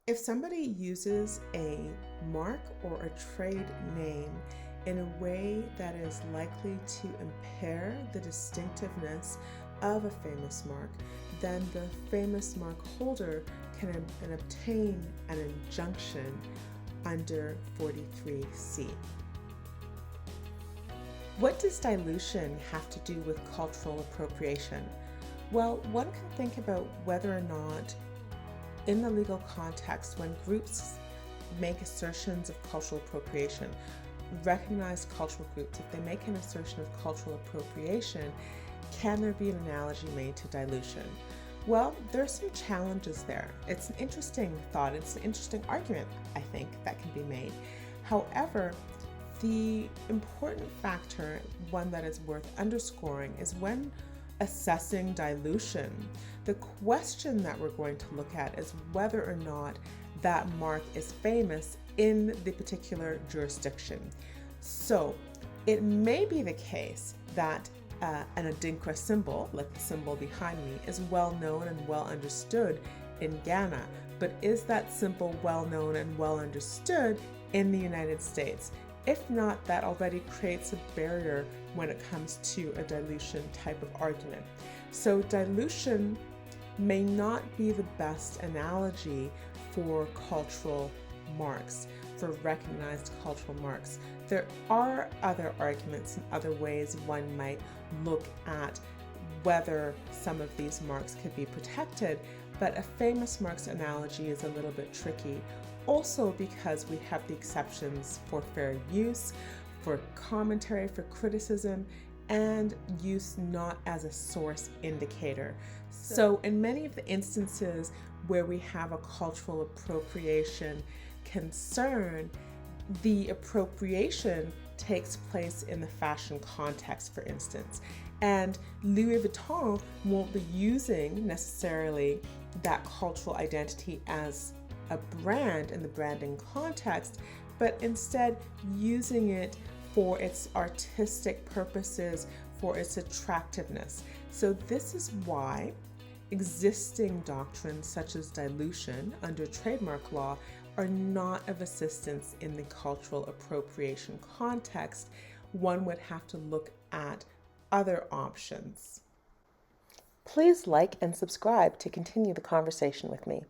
If somebody uses a mark or a trade name in a way that is likely to impair the distinctiveness of a famous mark, then the famous mark holder can obtain an injunction under 43C. What does dilution have to do with cultural appropriation? Well, one can think about whether or not, in the legal context, when groups make assertions of cultural appropriation, recognized cultural groups, if they make an assertion of cultural appropriation, can there be an analogy made to dilution? Well, there are some challenges there. It's an interesting thought, it's an interesting argument, I think, that can be made. However, the important factor, one that is worth underscoring, is when assessing dilution, the question that we're going to look at is whether or not that mark is famous in the particular jurisdiction. So it may be the case that an Adinkra symbol, like the symbol behind me, is well known and well understood in Ghana, but is that symbol well known and well understood in the United States? If not, that already creates a barrier when it comes to a dilution type of argument. So dilution may not be the best analogy for cultural marks, for recognized cultural marks. There are other arguments and other ways one might look at whether some of these marks could be protected, but a famous marks analogy is a little bit tricky. Also because we have the exceptions for fair use, for commentary, for criticism, and use not as a source indicator. So in many of the instances where we have a cultural appropriation concern, the appropriation takes place in the fashion context, for instance. And Louis Vuitton won't be using necessarily that cultural identity as a brand in the branding context, but instead using it for its artistic purposes, for its attractiveness. So this is why existing doctrines such as dilution under trademark law are not of assistance in the cultural appropriation context. One would have to look at other options. Please like and subscribe to continue the conversation with me.